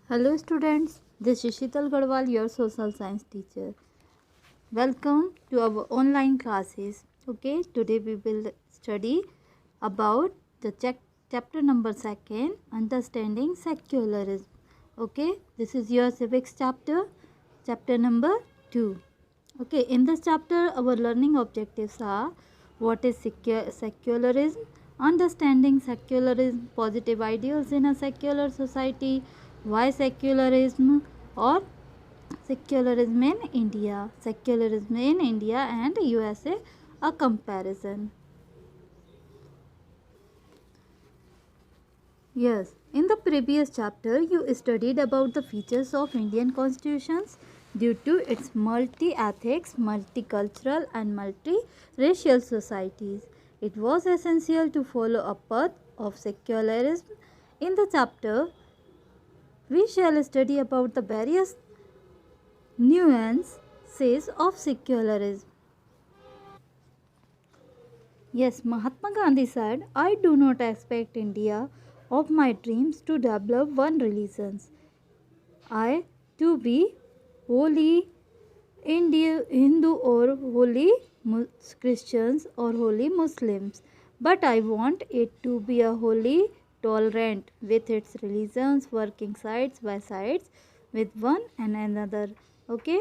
Hello students, this is Shital Garwal, your social science teacher. Welcome to our online classes. Okay, today we will study about the chapter number 2, understanding secularism. Okay, this is your civics chapter number 2. Okay, in this chapter our learning objectives are: what is secularism, understanding secularism, positive ideals in a secular society, why secularism, or secularism in India and USA, a comparison. Yes, in the previous chapter you studied about the features of Indian constitutions due to its multi-ethics, multicultural and multi-racial societies. It was essential to follow a path of secularism. In the chapter, we shall study about the various nuances of secularism. Yes, Mahatma Gandhi said, I do not expect India of my dreams to develop one religion. I to be wholly Hindu or wholly Christians or wholly Muslims. But I want it to be a wholly tolerant with its religions working sides by sides with one and another. Okay.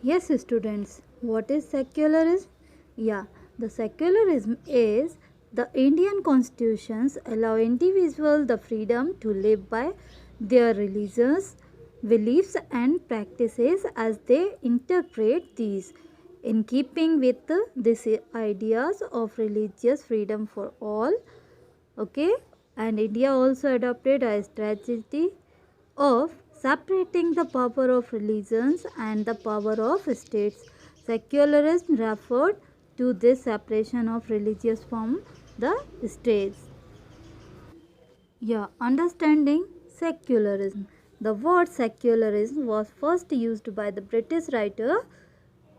Yes, students, what is secularism? Yeah, the secularism is the Indian constitutions allow individuals the freedom to live by their religious beliefs and practices as they interpret these, in keeping with these ideas of religious freedom for all. Okay, and India also adopted a strategy of separating the power of religions and the power of states. Secularism referred to this separation of religious from the states. Yeah, understanding secularism. The word secularism was first used by the British writer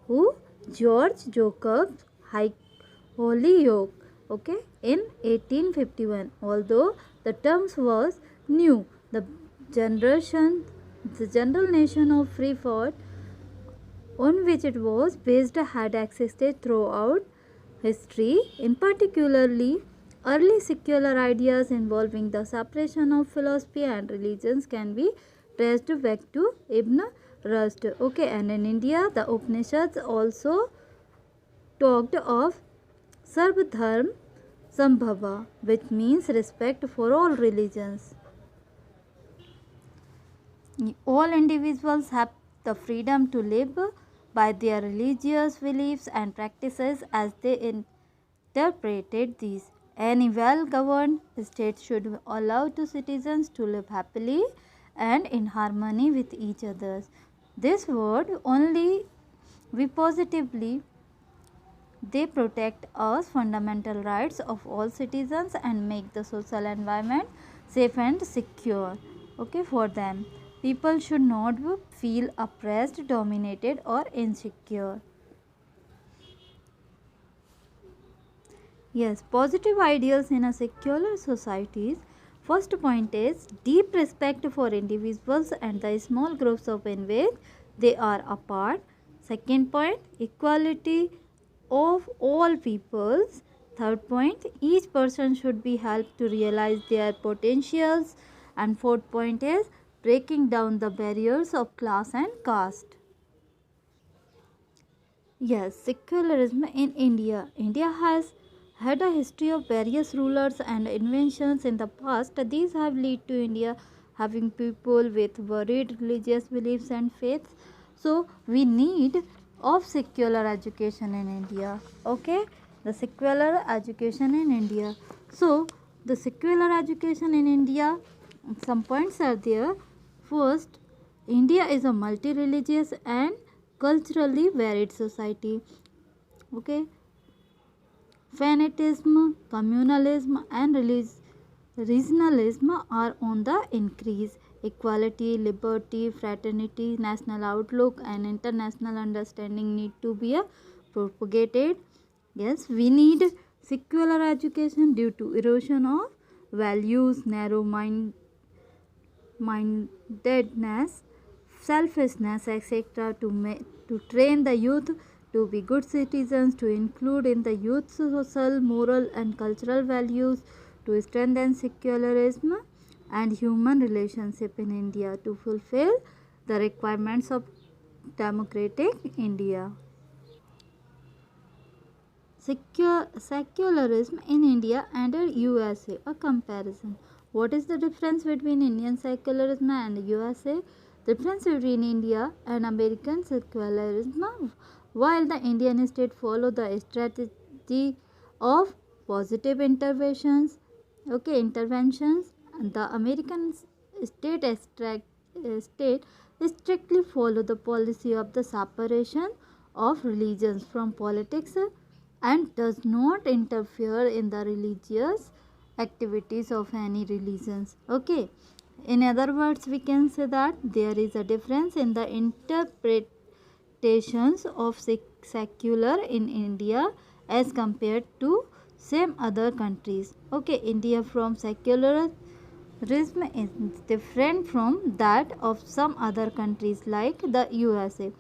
who George Jacob Holyoake, okay, in 1851. Although the terms was new, generation the general nation of free thought on which it was based had existed throughout history, in particularly early secular ideas involving the separation of philosophy and religions can be traced back to Ibn Rushd. Okay, and in India the Upanishads also talked of Sarvadharm Sambhava, which means respect for all religions. All individuals have the freedom to live by their religious beliefs and practices as they interpreted these. Any well-governed state should allow to citizens to live happily and in harmony with each other. This word only we positively they protect us fundamental rights of all citizens and make the social environment safe and secure, okay, for them. People should not feel oppressed, dominated or insecure. Yes, positive ideals in a secular societies. First point is deep respect for individuals and the small groups of in which they are a part. Second point, equality of all peoples. Third point, each person should be helped to realize their potentials. And fourth point is breaking down the barriers of class and caste. Yes, secularism in India. India has had a history of various rulers and inventions in the past. These have led to India having people with varied religious beliefs and faiths. So we need of secular education in India. Okay, the secular education in India. So the secular education in India, some points are there. First, India is a multi-religious and culturally varied society. Okay, fanatism, communalism, and regionalism are on the increase. Equality, liberty, fraternity, national outlook, and international understanding need to be propagated. Yes, we need secular education due to erosion of values, narrow mindedness, selfishness, etc., to train the youth to be good citizens, to include in the youth social, moral, and cultural values, to strengthen secularism and human relationship in India, to fulfill the requirements of democratic India. Secularism in India and USA. A comparison. What is the difference between Indian secularism and USA? The difference between India and American secularism. While the Indian state follow the strategy of positive interventions, the American state strictly follow the policy of the separation of religions from politics and does not interfere in the religious activities of any religions. Okay, in other words, we can say that there is a difference in the interpretations of secular in India as compared to same other countries. Okay, India from secularism is different from that of some other countries like the USA.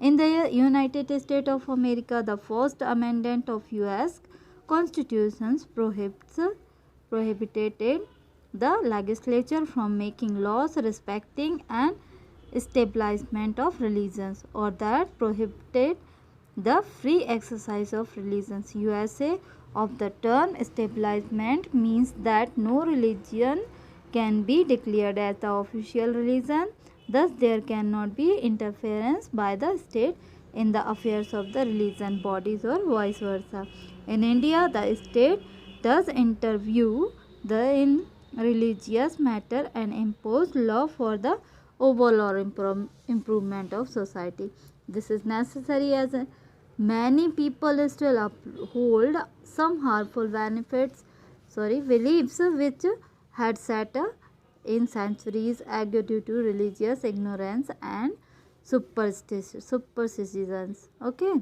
In the United States of America, the First Amendment of US Constitution prohibited the legislature from making laws respecting an establishment of religions or that prohibited the free exercise of religions. USA of the term establishment means that no religion can be declared as the official religion. Thus, there cannot be interference by the state in the affairs of the religion bodies or vice versa. In India, the state does in religious matter and impose law for the overall improvement of society. This is necessary as many people still uphold some harmful beliefs which had set in centuries ago due to religious ignorance and superstitions. Okay.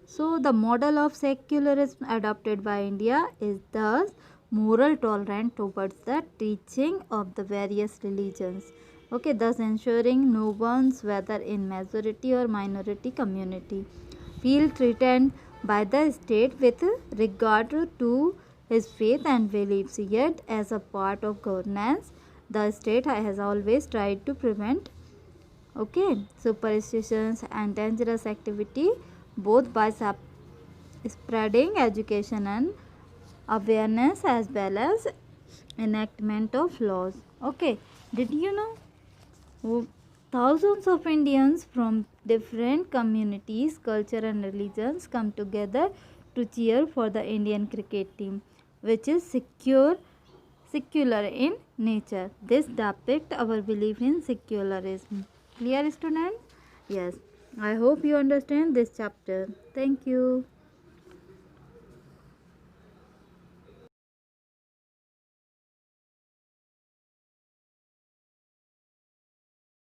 So, the model of secularism adopted by India is thus moral tolerant towards the teaching of the various religions. Okay, thus ensuring no one's whether in majority or minority community feel threatened by the state with regard to his faith and beliefs. Yet, as a part of governance, the state has always tried to prevent superstitions and dangerous activity both by spreading education and awareness as well as enactment of laws. Okay, did you know thousands of Indians from different communities, culture and religions come together to cheer for the Indian cricket team, which is secular in nature. This depicts our belief in secularism. Clear, students? Yes. I hope you understand this chapter. Thank you.